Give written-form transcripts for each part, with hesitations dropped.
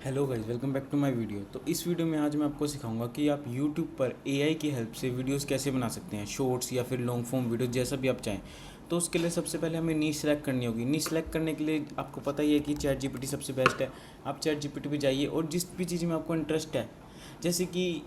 Hello guys, welcome back to my video. तो इस video में आज मैं आपको सिखाऊंगा कि आप यूट्यूब पर एआई की हेल्प से वीडियोस कैसे बना सकते हैं, शॉर्ट्स या फिर लॉन्ग फॉर्म वीडियो, जैसा भी आप चाहें। तो उसके लिए सबसे पहले हमें नीश सेलेक्ट करनी होगी। नीश सेलेक्ट करने के लिए आपको पता ही है कि चैट जीपीटी सबसे बेस्ट है। आप चैट जीपीटी पे जाइए और जिस भी चीज़ में आपको इंटरेस्ट है, जैसे कि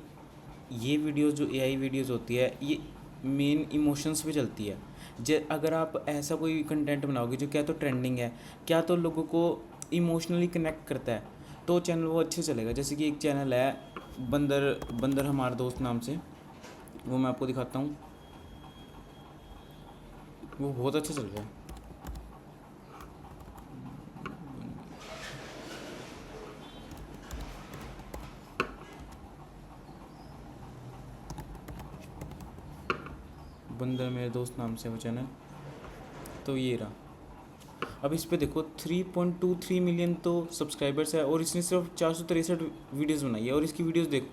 ये वीडियोस जो एआई वीडियोस होती है, ये मेन इमोशंस पे चलती है। अगर आप ऐसा कोई कंटेंट बनाओगे जो क्या तो ट्रेंडिंग है, क्या तो लोगों को इमोशनली कनेक्ट करता है, तो चैनल वो अच्छे चलेगा। जैसे कि एक चैनल है बंदर बंदर हमारा दोस्त नाम से, वो मैं आपको दिखाता हूँ। वो बहुत अच्छा चल रहा है। बंदर मेरे दोस्त नाम से वो चैनल, तो ये रहा। अब इस पे देखो 3.23 मिलियन तो सब्सक्राइबर्स है और इसने सिर्फ 463 वीडियोज़ बनाई है। और इसकी वीडियोज़ देखो,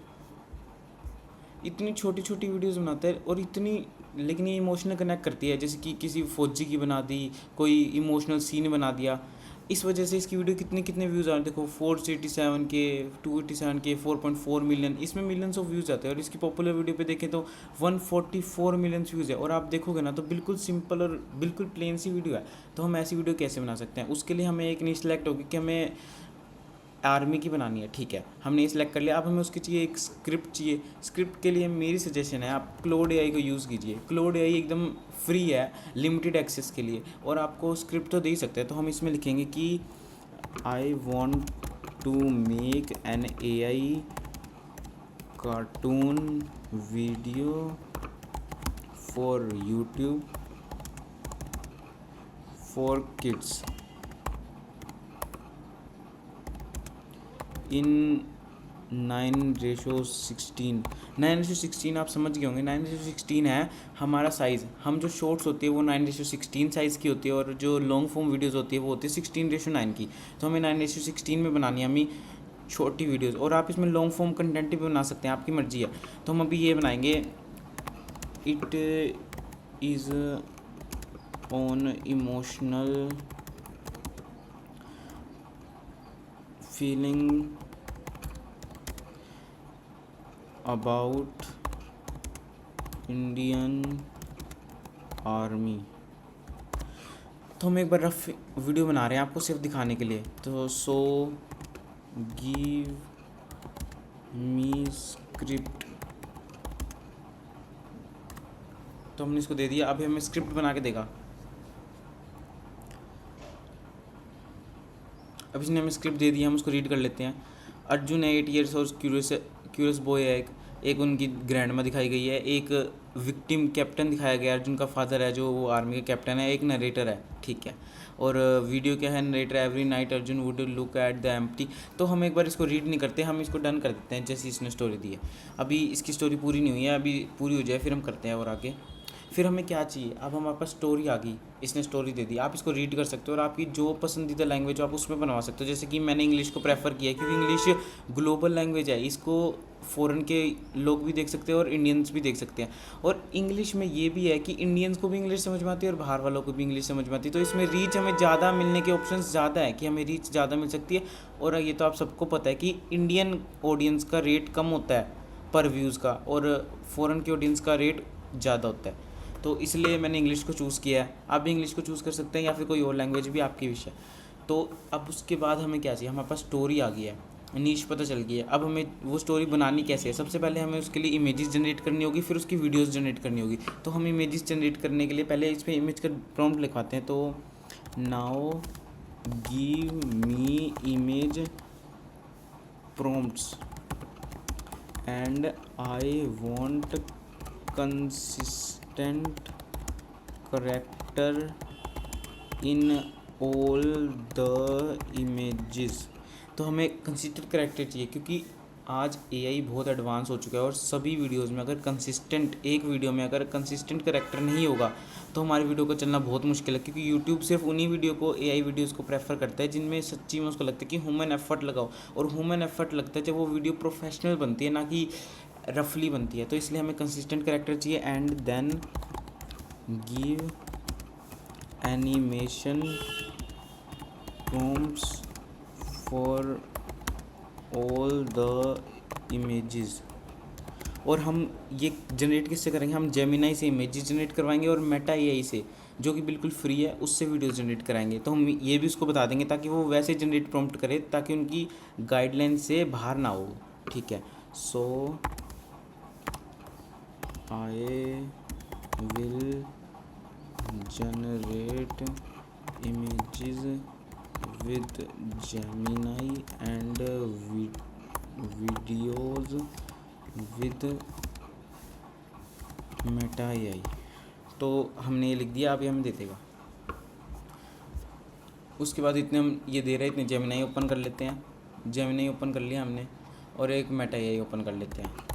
इतनी छोटी छोटी वीडियोस बनाता है और इतनी, लेकिन ये इमोशनल कनेक्ट करती है। जैसे कि किसी फौजी की बना दी, कोई इमोशनल सीन बना दिया, इस वजह से इसकी वीडियो कितने कितने व्यूज़ आ रहे हैं। देखो 487 के, 287 के, 4.4 मिलियन, इसमें मिलियंस ऑफ व्यूज़ आते हैं। और इसकी पॉपुलर वीडियो पे देखें तो 144 मिलियंस व्यूज़ है। और आप देखोगे ना तो बिल्कुल सिंपल और बिल्कुल प्लेन सी वीडियो है। तो हम ऐसी वीडियो कैसे बना सकते हैं, उसके लिए हमें एक नीश सेलेक्ट होगी कि हमें आर्मी की बनानी है। ठीक है, हमने ये सिलेक्ट कर लिया। अब हमें उसके चाहिए एक स्क्रिप्ट चाहिए। स्क्रिप्ट के लिए मेरी सजेशन है आप क्लोड एआई को यूज़ कीजिए। क्लोड एआई एकदम फ्री है, लिमिटेड एक्सेस के लिए, और आपको स्क्रिप्ट तो दे ही सकते हैं। तो हम इसमें लिखेंगे कि I want to make an AI cartoon video for YouTube for kids in 9:16। 9:16 आप समझ गए होंगे। 9:16 है हमारा साइज़। हम जो शॉर्ट्स होती है वो 9:16 साइज़ की होती है, और जो लॉन्ग फॉर्म वीडियोज़ होती है वो होती है 16:9 की। तो हमें 9:16 में बनानी है हमें छोटी वीडियोज़। और आप इसमें लॉन्ग फॉर्म कंटेंट भी बना सकते हैं, आपकी मर्ज़ी है। तो हम अभी ये बनाएंगे, it is on emotional feeling about Indian army. तो हम एक बार रफ वीडियो बना रहे हैं आपको सिर्फ दिखाने के लिए। तो सो गिव मी स्क्रिप्ट, तो हमने इसको दे दिया। अभी हमें स्क्रिप्ट बना के देगा। अब इसने हमें स्क्रिप्ट दे दी, हम उसको रीड कर लेते हैं। अर्जुन है 8 ईयर्स और क्यूरियस क्यूरियस बॉय है। एक उनकी ग्रैंड माँ दिखाई गई है, एक विक्टिम कैप्टन दिखाया गया, अर्जुन का फादर है जो वो आर्मी का कैप्टन है, एक नरेटर है। ठीक है, और वीडियो क्या है, narrator every night Arjun would look at the empty. तो हम एक बार इसको रीड नहीं करते, हम इसको डन कर देते हैं जैसे इसने स्टोरी दी है। अभी इसकी स्टोरी पूरी नहीं हुई है, अभी पूरी हो जाए फिर हम करते हैं और आगे। फिर हमें क्या चाहिए, अब हमारे पास स्टोरी आ गई, इसने स्टोरी दे दी। आप इसको रीड कर सकते हो और आपकी जो पसंदीदा लैंग्वेज हो आप उसमें बनवा सकते हो। जैसे कि मैंने इंग्लिश को प्रेफर किया क्योंकि इंग्लिश ग्लोबल लैंग्वेज है, इसको फ़ॉरेन के लोग भी देख सकते हैं और इंडियंस भी देख सकते हैं। और इंग्लिश में ये भी है कि इंडियंस को भी इंग्लिश समझ में आती है और बाहर वालों को भी इंग्लिश समझ में आती है। तो इसमें रीच हमें ज़्यादा मिलने के ऑप्शन ज़्यादा है कि हमें रीच ज़्यादा मिल सकती है। और ये तो आप सबको पता है कि इंडियन ऑडियंस का रेट कम होता है पर व्यूज़ का, और फ़ॉरेन के ऑडियंस का रेट ज़्यादा होता है। तो इसलिए मैंने इंग्लिश को चूज़ किया है। आप भी इंग्लिश को चूज़ कर सकते हैं या फिर कोई और लैंग्वेज भी, आपकी विषय। तो अब उसके बाद हमें क्या चाहिए, हमारे पास स्टोरी आ गई है, नीश पता चल गई है। अब हमें वो स्टोरी बनानी कैसे है, सबसे पहले हमें उसके लिए इमेजेस जनरेट करनी होगी, फिर उसकी वीडियोस जनरेट करनी होगी। तो हम इमेजेस जनरेट करने के लिए पहले इस पर इमेज का प्रॉम्प्ट लिखवाते हैं। तो now give me image prompts and I want consistent character in all the images. तो हमें कंसिस्टेंट करेक्टर चाहिए क्योंकि आज एआई बहुत एडवांस हो चुका है, और सभी वीडियोस में अगर कंसिस्टेंट, एक वीडियो में अगर कंसिस्टेंट करेक्टर नहीं होगा तो हमारी वीडियो को चलना बहुत मुश्किल है। क्योंकि यूट्यूब सिर्फ उन्हीं वीडियो को, एआई वीडियोस को प्रेफर करता है जिनमें सच्ची में उसको लगता है कि ह्यूमन एफर्ट लगाओ। और ह्यूमन एफर्ट लगता है जब वो वीडियो प्रोफेशनल बनती है, ना कि रफली बनती है। तो इसलिए हमें कंसिस्टेंट करेक्टर चाहिए। And then give animation prompts for all the images. और हम ये जनरेट किससे करेंगे, हम जेमिनाई से इमेजेस जनरेट करवाएंगे और मेटा एआई से, जो कि बिल्कुल फ्री है, उससे वीडियोस जनरेट कराएंगे। तो हम ये भी उसको बता देंगे ताकि वो वैसे जनरेट प्रॉम्प्ट करे, ताकि उनकी गाइडलाइन से बाहर ना हो। ठीक है, so I will generate images with Gemini and videos with Meta AI। तो हमने ये लिख दिया, अब ये हमें दे देगा। उसके बाद इतने हम ये दे रहे हैं, इतने जेमिनाई ओपन कर लेते हैं। जेमिनाई ओपन कर लिया हमने, और एक मेटा एआई ओपन कर लेते हैं।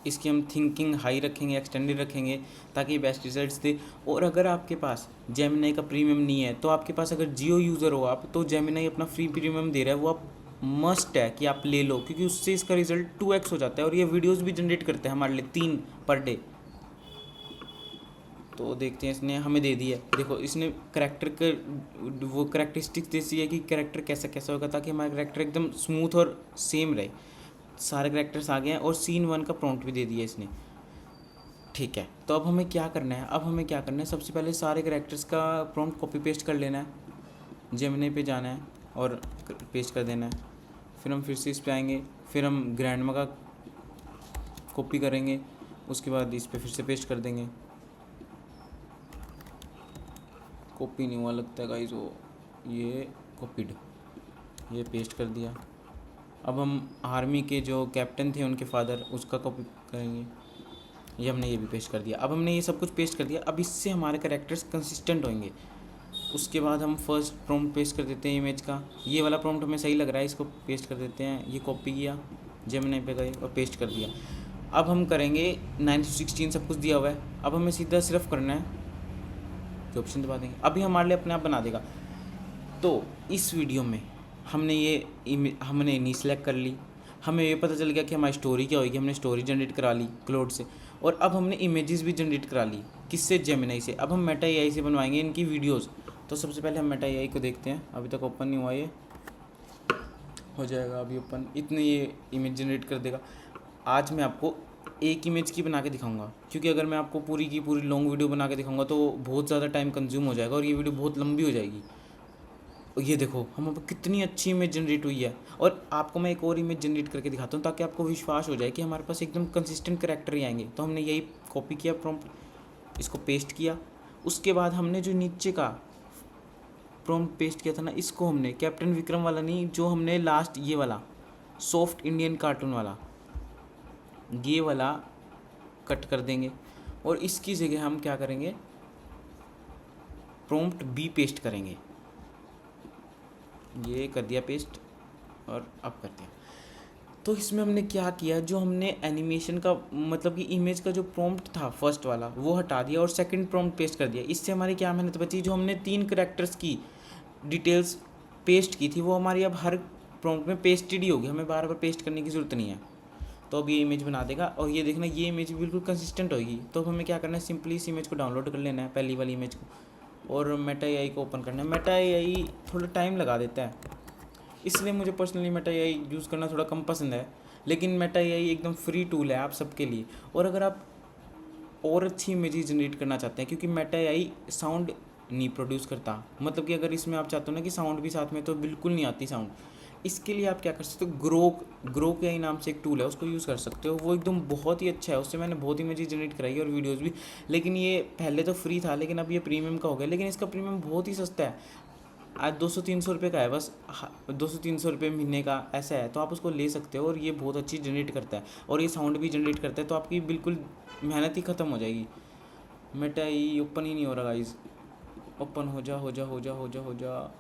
इसकी हम थिंकिंग हाई रखेंगे, एक्सटेंडेड रखेंगे, ताकि बेस्ट रिजल्ट्स दे। और अगर आपके पास जेमिनाई का प्रीमियम नहीं है, तो आपके पास अगर जियो यूज़र हो आप, तो जेमिनाई अपना फ्री प्रीमियम दे रहा है, वो आप मस्ट है कि आप ले लो, क्योंकि उससे इसका रिजल्ट 2x हो जाता है। और ये वीडियोस भी जनरेट करते हैं हमारे लिए 3 पर डे। तो देखते हैं, इसने हमें दे दिया। देखो, इसने करेक्टर का वो करेक्टरिस्टिक्स देती है कि करेक्टर कैसा कैसा होगा, ताकि हमारा करेक्टर एकदम स्मूथ और सेम रहे। सारे करेक्टर्स आ गए हैं, और सीन 1 का प्रॉम्प्ट भी दे दिया इसने। ठीक है, तो अब हमें क्या करना है, सबसे पहले सारे करेक्टर्स का प्रॉम्प्ट कॉपी पेस्ट कर लेना है। जेमिनी पे जाना है और पेस्ट कर देना है। फिर हम फिर से इस पे आएंगे, फिर हम ग्रैंडमा का कॉपी करेंगे, उसके बाद इस पे फिर से पेस्ट कर देंगे। कॉपी नहीं हुआ लगता है गाइस, वो ये कॉपीड, ये पेस्ट कर दिया। अब हम आर्मी के जो कैप्टन थे उनके फादर, उसका कॉपी करेंगे। ये हमने ये भी पेस्ट कर दिया। अब हमने ये सब कुछ पेस्ट कर दिया। अब इससे हमारे कैरेक्टर्स कंसिस्टेंट होंगे। उसके बाद हम फर्स्ट प्रॉम्प्ट पेस्ट कर देते हैं इमेज का। ये वाला प्रॉम्प्ट हमें सही लग रहा है, इसको पेस्ट कर देते हैं। ये कॉपी किया, जेमिनी पे गए और पेस्ट कर दिया। अब हम करेंगे 9:16 सब कुछ दिया हुआ है। अब हमें सीधा सिर्फ करना है, जो ऑप्शन दबा देंगे, अभी हमारे लिए अपने आप बना देगा। तो इस वीडियो में हमने नहीं सेलेक्ट कर ली, हमें ये पता चल गया कि हमारी स्टोरी क्या होगी। हमने स्टोरी जनरेट करा ली क्लाउड से, और अब हमने इमेजेस भी जनरेट करा ली। किससे, जेमिनी से। अब हम मेटा एआई से बनवाएंगे इनकी वीडियोस। तो सबसे पहले हम मेटा एआई को देखते हैं, अभी तक ओपन नहीं हुआ, ये हो जाएगा अभी ओपन। इतने ये इमेज जनरेट कर देगा। आज मैं आपको एक इमेज की बना के दिखाऊंगा, क्योंकि अगर मैं आपको पूरी की पूरी लॉन्ग वीडियो बना के दिखाऊंगा तो बहुत ज़्यादा टाइम कंज्यूम हो जाएगा, और ये वीडियो बहुत लंबी हो जाएगी। ये देखो हम अब कितनी अच्छी इमेज जनरेट हुई है। और आपको मैं एक और इमेज जनरेट करके दिखाता हूँ, ताकि आपको विश्वास हो जाए कि हमारे पास एकदम कंसिस्टेंट कैरेक्टर ही आएंगे। तो हमने यही कॉपी किया प्रॉम्प्ट, इसको पेस्ट किया। उसके बाद हमने जो नीचे का प्रॉम्प्ट पेस्ट किया था ना, इसको हमने कैप्टन विक्रम वाला नहीं, जो हमने लास्ट ये वाला सॉफ्ट इंडियन कार्टून वाला, ये वाला कट कर देंगे। और इसकी जगह हम क्या करेंगे, प्रॉम्प्ट बी पेस्ट करेंगे। ये कर दिया पेस्ट, और अब करते हैं। तो इसमें हमने क्या किया, जो हमने एनिमेशन का मतलब कि इमेज का जो प्रॉम्प्ट था फर्स्ट वाला, वो हटा दिया और सेकंड प्रॉम्प्ट पेस्ट कर दिया। इससे हमारी क्या मेहनत बची, जो हमने 3 कैरेक्टर्स की डिटेल्स पेस्ट की थी, वो हमारी अब हर प्रॉम्प्ट में पेस्टेड ही होगी। हमें बार बार पेस्ट करने की ज़रूरत नहीं है। तो अब ये इमेज बना देगा, और ये देखना, ये इमेज बिल्कुल कंसिस्टेंट होगी। तो अब हमें क्या करना है, सिंपली इस इमेज को डाउनलोड कर लेना है, पहली वाली इमेज को, और मेटा एआई को ओपन करना है। मेटा एआई थोड़ा टाइम लगा देता है, इसलिए मुझे पर्सनली मेटा एआई यूज़ करना थोड़ा कम पसंद है। लेकिन मेटा एआई एकदम फ्री टूल है आप सबके लिए। और अगर आप और अच्छी इमेजेस जनरेट करना चाहते हैं, क्योंकि मेटा एआई साउंड नहीं प्रोड्यूस करता, मतलब कि अगर इसमें आप चाहते हो ना कि साउंड भी साथ में, तो बिल्कुल नहीं आती साउंड। इसके लिए आप क्या कर सकते हो, ग्रोक एआई नाम से एक टूल है, उसको यूज़ कर सकते हो। वो एकदम बहुत ही अच्छा है, उससे मैंने बहुत इमेजेस जनरेट कराई और वीडियोस भी। लेकिन ये पहले तो फ्री था, लेकिन अब ये प्रीमियम का हो गया। लेकिन इसका प्रीमियम बहुत ही सस्ता है, आज 200-300 रुपये का है बस, 200-300 रुपये महीने का ऐसा है। तो आप उसको ले सकते हो, और ये बहुत अच्छी जनरेट करता है, और ये साउंड भी जनरेट करता है। तो आपकी बिल्कुल मेहनत ही ख़त्म हो जाएगी। मेटा ये ओपन ही नहीं हो रहा गाइस, ओपन हो जा हो जा हो जा हो जा हो जा।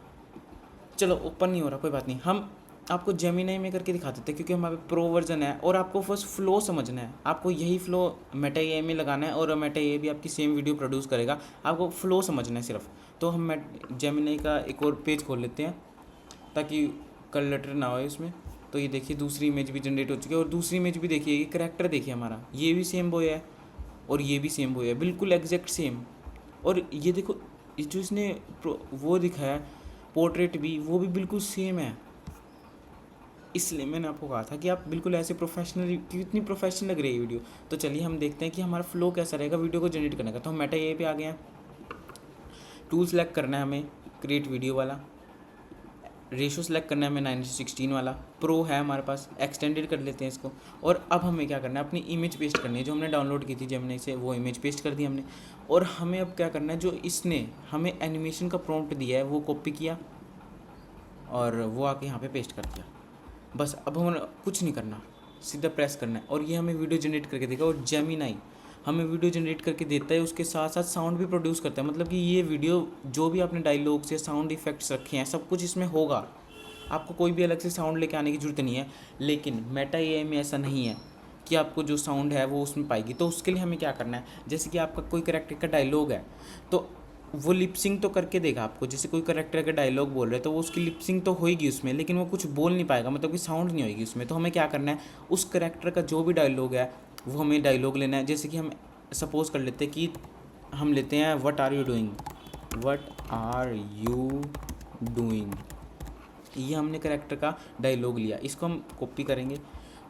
चलो ओपन नहीं हो रहा, कोई बात नहीं, हम आपको जेमिनी में करके दिखा देते हैं, क्योंकि हमारे प्रो वर्जन है। और आपको फर्स्ट फ्लो समझना है, आपको यही फ्लो मेटा एआई में लगाना है, और मेटा एआई भी आपकी सेम वीडियो प्रोड्यूस करेगा। आपको फ्लो समझना है सिर्फ। तो हम जेमिनी का एक और पेज खोल लेते हैं, ताकि कलटर ना हो इसमें। तो ये देखिए, दूसरी इमेज भी जनरेट हो चुकी है। और दूसरी इमेज भी देखिए, ये करैक्टर देखिए हमारा, ये भी सेम बॉय है और ये भी सेम बॉय है, बिल्कुल एग्जैक्ट सेम। और ये देखो जो इसने वो दिखाया पोर्ट्रेट भी, वो भी बिल्कुल सेम है। इसलिए मैंने आपको कहा था कि आप बिल्कुल ऐसे प्रोफेशनल, कितनी प्रोफेशनल लग रही है वीडियो। तो चलिए हम देखते हैं कि हमारा फ्लो कैसा रहेगा वीडियो को जनरेट करने का। तो हम मेटा एआई पे आ गए हैं, टूल सेलेक्ट करना है हमें क्रिएट वीडियो वाला, रेशो सेलेक्ट करना है हमें 9:16 वाला, प्रो है हमारे पास, एक्सटेंडेड कर लेते हैं इसको। और अब हमें क्या करना है, अपनी इमेज पेस्ट करनी है जो हमने डाउनलोड की थी जेमिनी से, वो इमेज पेस्ट कर दी हमने। और हमें अब क्या करना है, जो इसने हमें एनिमेशन का प्रॉम्प्ट दिया है वो कॉपी किया और वो आके यहाँ पे पेस्ट कर दिया। बस अब हमें कुछ नहीं करना, सीधा प्रेस करना है और ये हमें वीडियो जनरेट करके देगा। और जेमिनी हमें वीडियो जनरेट करके देता है, उसके साथ साथ साउंड भी प्रोड्यूस करता है। मतलब कि ये वीडियो जो भी आपने डायलॉग्स या साउंड इफेक्ट्स रखे हैं सब कुछ इसमें होगा, आपको कोई भी अलग से साउंड लेके आने की ज़रूरत नहीं है। लेकिन मेटा एआई में ऐसा नहीं है कि आपको जो साउंड है वो उसमें पाएगी। तो उसके लिए हमें क्या करना है, जैसे कि आपका कोई करेक्टर का डायलॉग है तो वो लिपसिंग तो करके देगा आपको। जैसे कोई करेक्टर का डायलॉग बोल रहे हैं तो वो उसकी लिपसिंग तो होएगी उसमें, लेकिन वो कुछ बोल नहीं पाएगा, मतलब कि साउंड नहीं होएगी उसमें। तो हमें क्या करना है, उस करेक्टर का जो भी डायलॉग है वो हमें डायलॉग लेना है। जैसे कि हम सपोज कर लेते हैं कि हम लेते हैं what are you doing, what are you doing, ये हमने करेक्टर का डायलॉग लिया, इसको हम कॉपी करेंगे।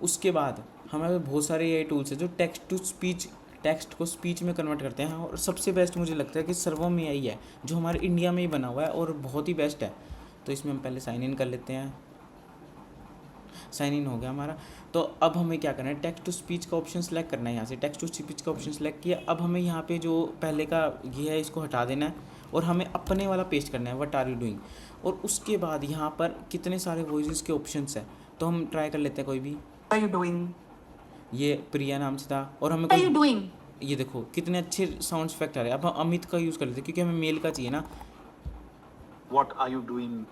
उसके बाद हमारे बहुत सारे ये टूल्स हैं जो टेक्स्ट टू स्पीच, टेक्स्ट को स्पीच में कन्वर्ट करते हैं। और सबसे बेस्ट मुझे लगता है कि सर्वम एआई है जो हमारे इंडिया में ही बना हुआ है और बहुत ही बेस्ट है। तो इसमें हम पहले साइन इन कर लेते हैं, साइन इन हो गया हमारा। तो अब हमें क्या करना है, टेक्स्ट टू स्पीच का ऑप्शन सेलेक्ट करना है। यहाँ से टेक्स्ट टू स्पीच का ऑप्शन सेलेक्ट किया। अब हमें यहाँ पे जो पहले का ये है इसको हटा देना है और हमें अपने वाला पेस्ट करना है, व्हाट आर यू डूइंग। और उसके बाद यहाँ पर कितने सारे वॉइस के ऑप्शंस हैं, तो हम ट्राई कर लेते हैं कोई भी। What are you doing? ये प्रिया नाम से था और हमें What are you कोई, doing? ये देखो कितने अच्छे साउंड इफेक्ट आ रहे हैं। अब हम अमित का यूज़ कर लेते हैं क्योंकि हमें मेल का चाहिए ना। What are you doing?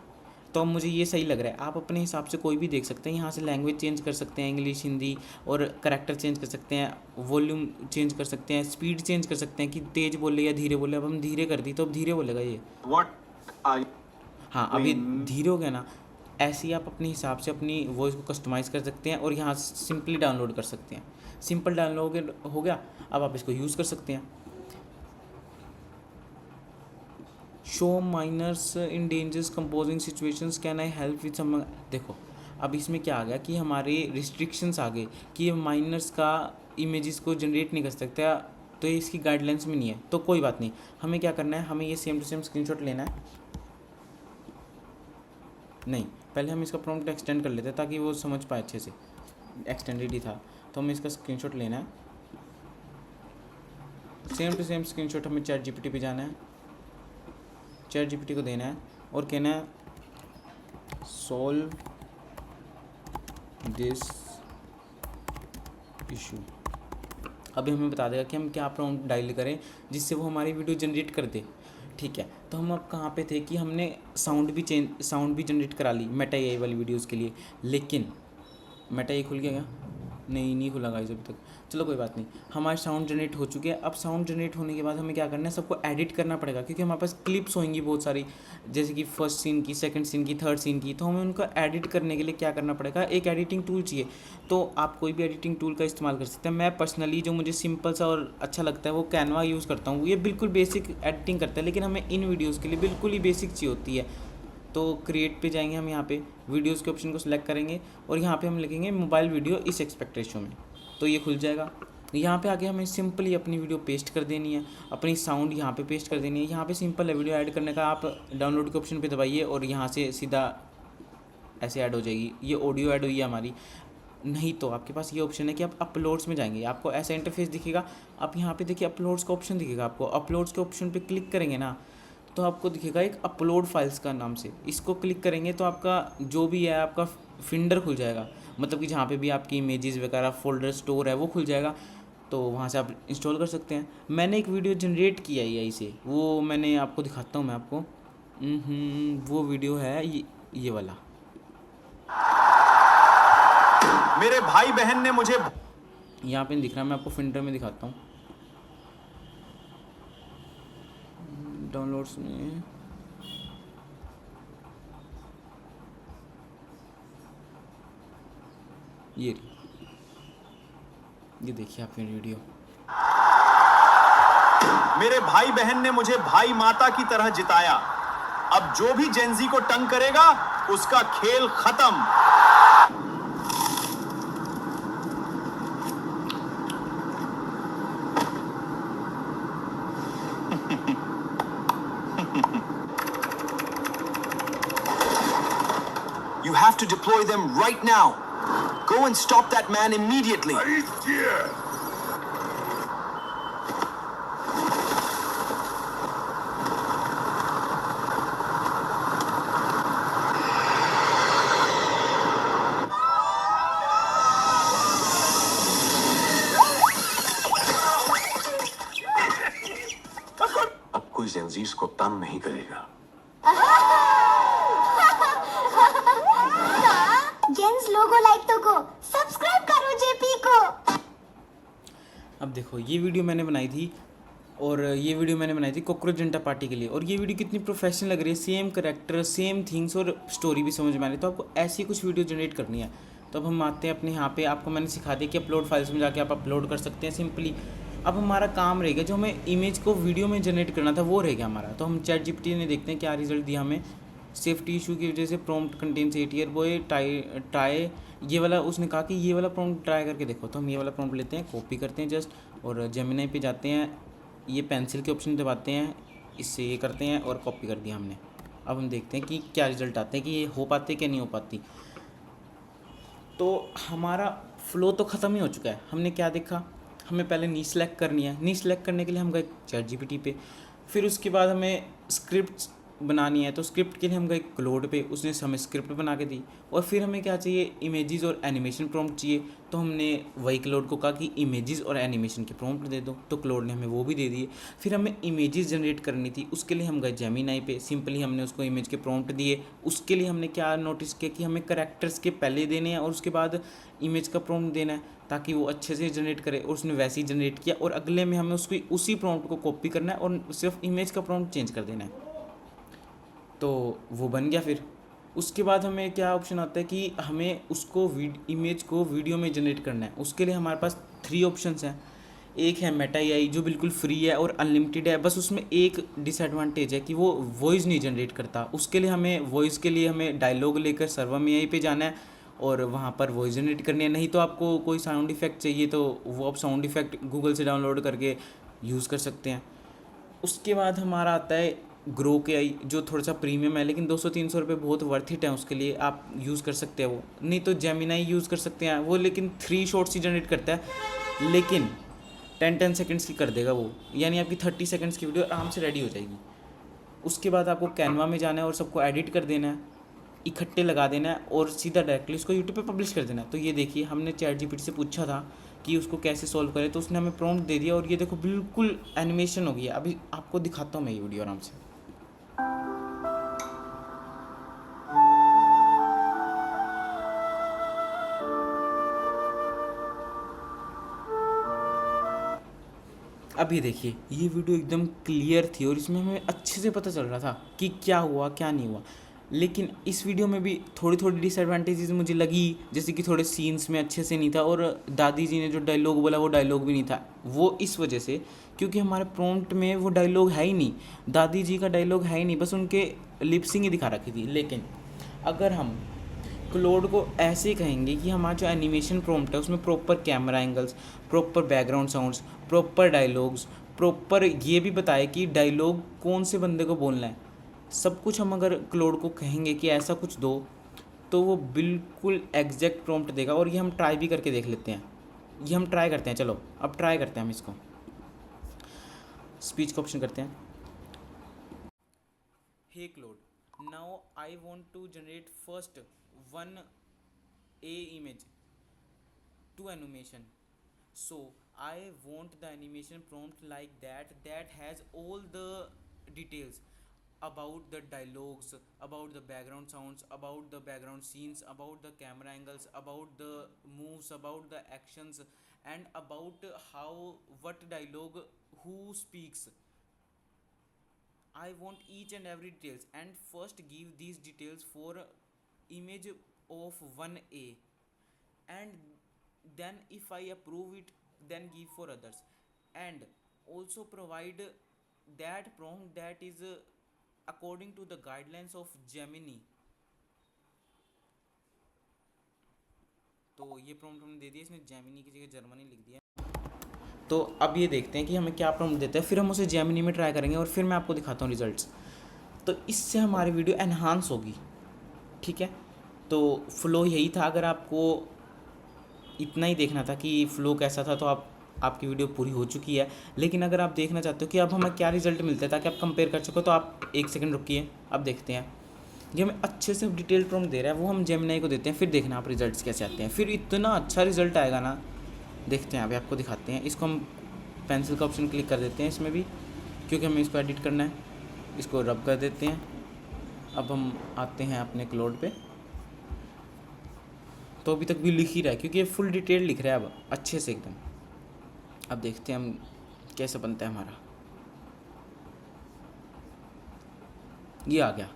तो अब मुझे ये सही लग रहा है। आप अपने हिसाब से कोई भी देख सकते हैं, यहाँ से लैंग्वेज चेंज कर सकते हैं, इंग्लिश, हिंदी, और करेक्टर चेंज कर सकते हैं, वॉल्यूम चेंज कर सकते हैं, स्पीड चेंज कर सकते हैं कि तेज़ बोले या धीरे बोले। अब हम धीरे कर दी तो अब धीरे बोलेगा ये। What are you हाँ अभी doing? धीरे हो गया ना। ऐसे ही आप अपने हिसाब से अपनी वॉइस को कस्टमाइज़ कर सकते हैं और यहाँ से सिंपली डाउनलोड कर सकते हैं। सिंपल डाउनलोड हो गया, अब आप इसको यूज़ कर सकते हैं। Show miners in dangerous composing situations, can I help with some. देखो अब इसमें क्या आ गया कि हमारे रिस्ट्रिक्शंस आ गए कि ये माइनर्स का इमेजेस को जनरेट नहीं कर सकता, तो ये इसकी गाइडलाइंस में नहीं है। तो कोई बात नहीं, हमें क्या करना है, हमें ये सेम टू सेम स्क्रीनशॉट लेना है। नहीं, पहले हम इसका प्रॉम्प्ट एक्सटेंड कर लेते हैं ताकि वो समझ पाए अच्छे से। एक्सटेंडेड ही था तो हमें इसका स्क्रीनशॉट लेना है। सेम टू सेम स्क्रीनशॉट हमें चैट जीपीटी पे जाना है, चैट जीपीटी को देना है और कहना है सॉल्व दिस इशू। अभी हमें बता देगा कि हम क्या प्रॉम्प्ट डायल करें जिससे वो हमारी वीडियो जनरेट कर दे। ठीक है, तो हम अब कहाँ पे थे कि हमने साउंड भी जनरेट करा ली मेटा एआई वाली वीडियोज़ के लिए। लेकिन मेटा एआई खुल गया क्या? नहीं खुला गाइस अभी तक। चलो कोई बात नहीं, हमारे साउंड जनरेट हो चुके हैं। अब साउंड जनरेट होने के बाद हमें क्या करना है, सबको एडिट करना पड़ेगा क्योंकि हमारे पास क्लिप्स होंगी बहुत सारी, जैसे कि फर्स्ट सीन की, सेकंड सीन की, थर्ड सीन की। तो हमें उनको एडिट करने के लिए क्या करना पड़ेगा, एक एडिटिंग टूल चाहिए। तो आप कोई भी एडिटिंग टूल का इस्तेमाल कर सकते हैं। मैं पर्सनली जो मुझे सिंपल सा और अच्छा लगता है वो कैनवा यूज़ करता हूँ। ये बिल्कुल बेसिक एडिटिंग करता है, लेकिन हमें इन वीडियोज़ के लिए बिल्कुल ही बेसिक चाहिए होती है। तो क्रिएट पे जाएंगे हम, यहाँ पे वीडियोज़ के ऑप्शन को सिलेक्ट करेंगे और यहाँ पे हम लिखेंगे मोबाइल वीडियो इस एस्पेक्ट रेशियो में, तो ये खुल जाएगा। यहाँ पे आके हमें सिंपली अपनी वीडियो पेस्ट कर देनी है, अपनी साउंड यहाँ पे पेस्ट कर देनी है। यहाँ पे सिंपल है वीडियो ऐड करने का, आप डाउनलोड के ऑप्शन पे दबाइए और यहाँ से सीधा ऐसे ऐड हो जाएगी। ये ऑडियो ऐड हुई है हमारी। नहीं तो आपके पास ये ऑप्शन है कि आप अपलोड्स में जाएंगे, आपको ऐसा इंटरफेस दिखेगा। आप यहाँ पे देखिए अपलोड्स का ऑप्शन दिखेगा आपको। अपलोड्स के ऑप्शन पे क्लिक करेंगे ना तो आपको दिखेगा एक अपलोड फाइल्स का नाम से, इसको क्लिक करेंगे तो आपका जो भी है आपका फिंडर खुल जाएगा। मतलब कि जहाँ पे भी आपकी इमेजेस वगैरह फोल्डर स्टोर है वो खुल जाएगा, तो वहाँ से आप इंस्टॉल कर सकते हैं। मैंने एक वीडियो जनरेट किया है यहीं से, वो मैंने आपको दिखाता हूँ मैं आपको। वो वीडियो है ये वाला। मेरे भाई बहन ने मुझे यहाँ पे नहीं दिख रहा, मैं आपको फिंडर में दिखाता हूँ। डाउनलोड्स में ये देखिए आप वीडियो। मेरे भाई बहन ने मुझे भाई माता की तरह जिताया। अब जो भी जेंजी को टंग करेगा उसका खेल खत्म। You have to deploy them right now. Go and stop that man immediately. अब कोई जेंजीस को तंग नहीं करेगा। जेंस लोगो लाइक तो को सब्सक्राइब करो जेपी को। अब देखो ये वीडियो मैंने बनाई थी कॉकरोच जनता पार्टी के लिए, और ये वीडियो कितनी प्रोफेशनल लग रही है, सेम करेक्टर सेम थिंग्स और स्टोरी भी समझ में आ रही है। तो आपको ऐसी कुछ वीडियो जनरेट करनी है तो अब हम आते हैं अपने यहाँ पे। आपको मैंने सिखा दिया कि अपलोड फाइल्स में जाके आप अपलोड कर सकते हैं सिंपली। अब हमारा काम रहेगा जो हमें इमेज को वीडियो में जनरेट करना था वो रहेगा हमारा। तो हम चैट जीपीटी ने देखते हैं क्या रिजल्ट दिया हमें। सेफ्टी इशू की वजह से prompt contains 8 year boy try ये वाला उसने कहा कि ये वाला प्रॉम्प्ट ट्राई करके देखो। तो हम ये वाला प्रॉम्प्ट लेते हैं, कॉपी करते हैं जस्ट, और जेमिनी पे जाते हैं, ये पेंसिल के ऑप्शन दबाते हैं, इससे ये करते हैं और कॉपी कर दिया हमने। अब हम देखते हैं कि क्या रिजल्ट आते हैं कि ये हो पाते क्या नहीं हो पाती। तो हमारा फ़्लो तो ख़त्म ही हो चुका है। हमने क्या देखा, हमें पहले नी सेलेक्ट करनी है। नी सेलेक्ट करने के लिए हम गए चैट जीपीटी पे, फिर उसके बाद हमें स्क्रिप्ट बनानी है। तो स्क्रिप्ट के लिए हम गए क्लोड पे, उसने हमें स्क्रिप्ट बना के दी। और फिर हमें क्या चाहिए, इमेजेस और एनिमेशन प्रॉम्प्ट चाहिए। तो हमने वही क्लोड को कहा कि इमेजेस और एनिमेशन के प्रॉम्प्ट दे दो, तो क्लोड ने हमें वो भी दे दिए। फिर हमें इमेजेस जनरेट करनी थी, उसके लिए हम गए जेमिनी पे, सिंपली हमने उसको इमेज के प्रॉम्प्ट दिए। उसके लिए हमने क्या नोटिस किया कि हमें करैक्टर्स के पहले देने हैं और उसके बाद इमेज का प्रॉम्प्ट देना है ताकि वो अच्छे से जनरेट करे। और उसने वैसे ही जनरेट किया, और अगले में हमें उसकी उसी प्रॉम्प्ट को कॉपी करना है और सिर्फ इमेज का प्रॉम्प्ट चेंज कर देना है। तो वो बन गया। फिर उसके बाद हमें क्या ऑप्शन आता है कि हमें उसको इमेज को वीडियो में जनरेट करना है। उसके लिए हमारे पास 3 ऑप्शंस हैं। एक है मेटा एआई जो बिल्कुल फ्री है और अनलिमिटेड है, बस उसमें एक डिसएडवांटेज है कि वो वॉइस नहीं जनरेट करता। उसके लिए हमें डायलॉग लेकर सर्वर में एआई पे जाना है और वहाँ पर वॉइस जनरेट करनी है। नहीं तो आपको कोई साउंड इफेक्ट चाहिए तो वो आप साउंड इफेक्ट गूगल से डाउनलोड करके यूज़ कर सकते हैं। उसके बाद हमारा आता है ग्रोक एआई जो थोड़ा सा प्रीमियम है, लेकिन 200-300 रुपये बहुत वर्थ इट है उसके लिए, आप यूज़ कर सकते हैं वो। नहीं तो जेमिनी यूज़ कर सकते हैं वो, लेकिन 3 शॉट्स ही जनरेट करता है, लेकिन 10 सेकंड्स की कर देगा वो, यानी आपकी 30 सेकंड्स की वीडियो आराम से रेडी हो जाएगी। उसके बाद आपको कैनवा में जाना है और सबको एडिट कर देना है, इकट्ठे लगा देना है और सीधा डायरेक्टली उसको यूट्यूब पे पब्लिश कर देना है। तो ये देखिए हमने चैट जीपीटी से पूछा था कि उसको कैसे सॉल्व करें, तो उसने हमें प्रॉम्प्ट दे दिया और ये देखो बिल्कुल एनिमेशन हो गया। अभी आपको दिखाता हूँ मैं ये वीडियो आराम से। अब ये देखिए ये वीडियो एकदम क्लियर थी और इसमें हमें अच्छे से पता चल रहा था कि क्या हुआ क्या नहीं हुआ। लेकिन इस वीडियो में भी थोड़ी थोड़ी डिसएडवांटेजेस मुझे लगी, जैसे कि थोड़े सीन्स में अच्छे से नहीं था और दादी जी ने जो डायलॉग बोला वो डायलॉग भी नहीं था। वो इस वजह से क्योंकि हमारे प्रॉम्प्ट में वो डायलॉग है ही नहीं, दादी जी का डायलॉग है ही नहीं, बस उनके लिपसिंग ही दिखा रखी थी। लेकिन अगर हम क्लोड को ऐसे कहेंगे कि हमारा जो एनिमेशन प्रॉम्प्ट है उसमें proper camera angles, proper background sounds, proper dialogues, proper ये भी बताए कि डायलॉग कौन से बंदे को बोलना है, सब कुछ हम अगर क्लोड को कहेंगे कि ऐसा कुछ दो तो वो बिल्कुल एग्जैक्ट प्रॉम्प्ट देगा। और ये हम ट्राई भी करके देख लेते हैं, ये हम ट्राई करते हैं। चलो अब ट्राई करते हैं हम इसको, स्पीच का ऑप्शन करते हैं। Hey Claude, now I want to generate first one a image to animation, so I want the animation prompt like that has all the details about the dialogues, about the background sounds, about the background scenes, about the camera angles, about the moves, about the actions, and about how what dialogue who speaks. I want each and every details and first give these details for image of 1a, and then if I approve it then give for others, and also provide that prompt that is according to the guidelines of Gemini. तो ये prompt हमने दे दिया, इसने Gemini की जगह Germany लिख दिया। तो अब ये देखते हैं कि हमें क्या प्रॉम्प्ट देता है, फिर हम उसे जेमिनी में ट्राई करेंगे और फिर मैं आपको दिखाता हूँ रिजल्ट्स। तो इससे हमारी वीडियो एनहांस होगी, ठीक है। तो फ्लो यही था, अगर आपको इतना ही देखना था कि फ्लो कैसा था तो आपकी वीडियो पूरी हो चुकी है। लेकिन अगर आप देखना चाहते हो कि अब हमें क्या रिजल्ट मिलता है ताकि आप कंपेयर कर सको, तो आप 1 सेकंड रुकिए, अब देखते हैं। ये हमें अच्छे से डिटेल प्रॉम्प्ट दे रहा है, वो हम जेमिनी को देते हैं, फिर देखना आप रिजल्ट्स कैसे आते हैं। फिर इतना अच्छा रिजल्ट आएगा ना, देखते हैं। अभी आपको दिखाते हैं। इसको हम पेंसिल का ऑप्शन क्लिक कर देते हैं इसमें भी, क्योंकि हमें इसको एडिट करना है। इसको रब कर देते हैं। अब हम आते हैं अपने क्लाउड पे। तो अभी तक भी लिख ही रहा है क्योंकि ये फुल डिटेल लिख रहा है अब अच्छे से एकदम। अब देखते हैं हम कैसे बनता है हमारा। ये आ गया।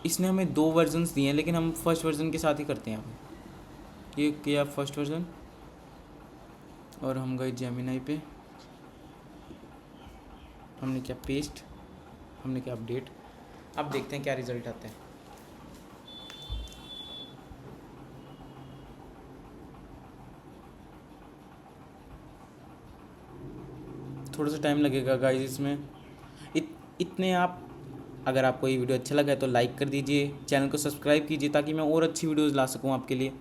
इसने हमें 2 वर्जन्स दिए हैं, लेकिन हम फर्स्ट वर्जन के साथ ही करते हैं। अब ये किया फर्स्ट वर्जन और हम गए जेमिनी पे, हमने किया पेस्ट, हमने किया अपडेट। अब देखते हैं क्या रिजल्ट आता है। थोड़ा सा टाइम लगेगा गाइस इसमें। इतने आप, अगर आपको ये वीडियो अच्छा लगा है तो लाइक कर दीजिए, चैनल को सब्सक्राइब कीजिए ताकि मैं और अच्छी वीडियोस ला सकूं आपके लिए।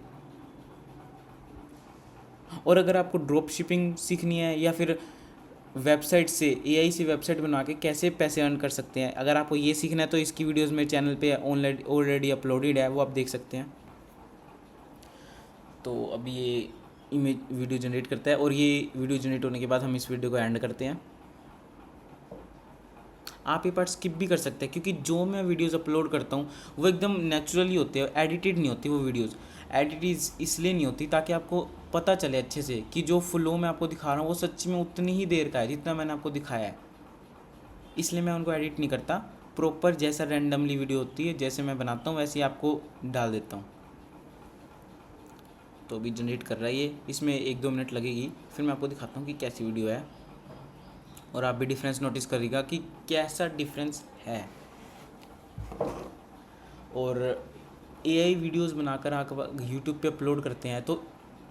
और अगर आपको ड्रॉप शिपिंग सीखनी है या फिर वेबसाइट से AI से वेबसाइट बना के कैसे पैसे अर्न कर सकते हैं, अगर आपको ये सीखना है तो इसकी वीडियोस मेरे चैनल पे ऑलरेडी अपलोडेड है, वो आप देख सकते हैं। तो अभी ये इमेज वीडियो जनरेट करता है और ये वीडियो जनरेट होने के बाद हम इस वीडियो को एंड करते हैं। आप ये पार्ट स्किप भी कर सकते हैं क्योंकि जो मैं वीडियोस अपलोड करता हूँ वो एकदम नेचुरली होते हैं, एडिटेड नहीं होती वो वीडियोस। एडिटेड इसलिए नहीं होती ताकि आपको पता चले अच्छे से कि जो फ्लो मैं आपको दिखा रहा हूँ वो सच्ची में उतनी ही देर का है जितना मैंने आपको दिखाया है। इसलिए मैं उनको एडिट नहीं करता, प्रॉपर जैसा रैंडमली वीडियो होती है जैसे मैं बनाता हूँ वैसे ही आपको डाल देता हूँ। तो अभी जनरेट कर रहा है ये, इसमें 1-2 मिनट लगेगी, फिर मैं आपको दिखाता हूँ कि कैसी वीडियो है और आप भी डिफरेंस नोटिस करिएगा कि कैसा डिफरेंस है। और AI वीडियोस बनाकर आप यूट्यूब पे अपलोड करते हैं तो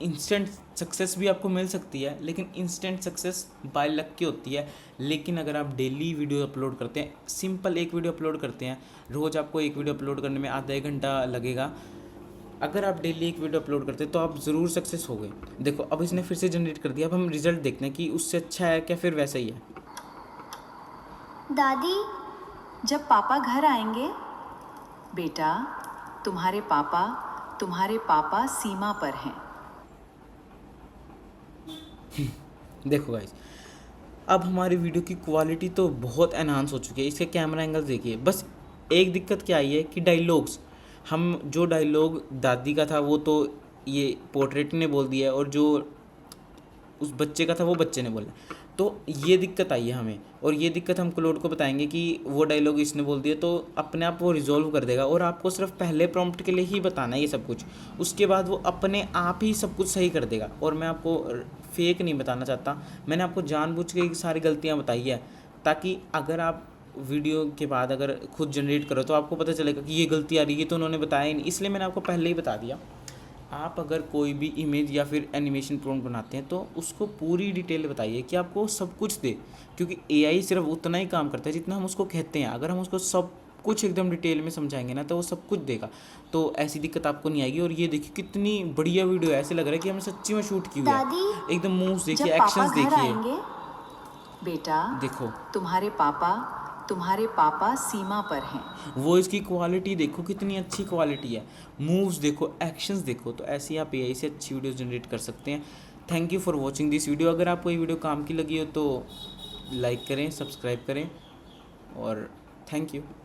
इंस्टेंट सक्सेस भी आपको मिल सकती है, लेकिन इंस्टेंट सक्सेस बाय लक की होती है। लेकिन अगर आप डेली वीडियो अपलोड करते हैं, सिंपल एक वीडियो अपलोड करते हैं, रोज़ आपको एक वीडियो अपलोड करने में आधा 1 घंटा लगेगा। अगर आप डेली एक वीडियो अपलोड करते हैं तो आप ज़रूर सक्सेस हो गए। देखो अब इसने फिर से जनरेट कर दिया। अब हम रिजल्ट देखते हैं कि उससे अच्छा है क्या फिर वैसा ही है। दादी, जब पापा घर आएंगे, बेटा तुम्हारे पापा सीमा पर हैं। देखो गाइस, अब हमारी वीडियो की क्वालिटी तो बहुत एनहांस हो चुकी है। इसके कैमरा एंगल देखिए। बस एक दिक्कत क्या आई है कि डायलॉग्स, हम जो डायलॉग दादी का था वो तो ये पोर्ट्रेट ने बोल दिया और जो उस बच्चे का था वो बच्चे ने बोला। तो ये दिक्कत आई है हमें, और ये दिक्कत हम क्लाउड को बताएंगे कि वो डायलॉग इसने बोल दिया, तो अपने आप वो रिजॉल्व कर देगा। और आपको सिर्फ पहले प्रॉम्प्ट के लिए ही बताना है ये सब कुछ, उसके बाद वो अपने आप ही सब कुछ सही कर देगा। और मैं आपको फेक नहीं बताना चाहता, मैंने आपको जानबूझ के सारी गलतियाँ बताई है ताकि अगर आप वीडियो के बाद अगर खुद जनरेट करो तो आपको पता चलेगा कि ये गलती आ रही है, तो उन्होंने बताया ही नहीं, इसलिए मैंने आपको पहले ही बता दिया। आप अगर कोई भी इमेज या फिर एनिमेशन प्रॉम्प्ट बनाते हैं तो उसको पूरी डिटेल बताइए कि आपको सब कुछ दे, क्योंकि AI सिर्फ उतना ही काम करता है जितना हम उसको कहते हैं। अगर हम उसको सब कुछ एकदम डिटेल में समझाएंगे ना तो वो सब कुछ देगा, तो ऐसी दिक्कत आपको नहीं आएगी। और ये देखिए कितनी बढ़िया वीडियो है, ऐसे लग रहा है कि हमने सच्ची में शूट की हुई है। एकदम मूव्स देखिए, एक्शंस देखिए, बेटा देखो तुम्हारे पापा सीमा पर हैं। वो इसकी क्वालिटी देखो कितनी अच्छी क्वालिटी है, मूव्स देखो, एक्शंस देखो। तो ऐसे ही आप AI से अच्छी वीडियो जनरेट कर सकते हैं। Thank you for watching this video. अगर आपको ये वीडियो काम की लगी हो तो लाइक करें, सब्सक्राइब करें और थैंक यू।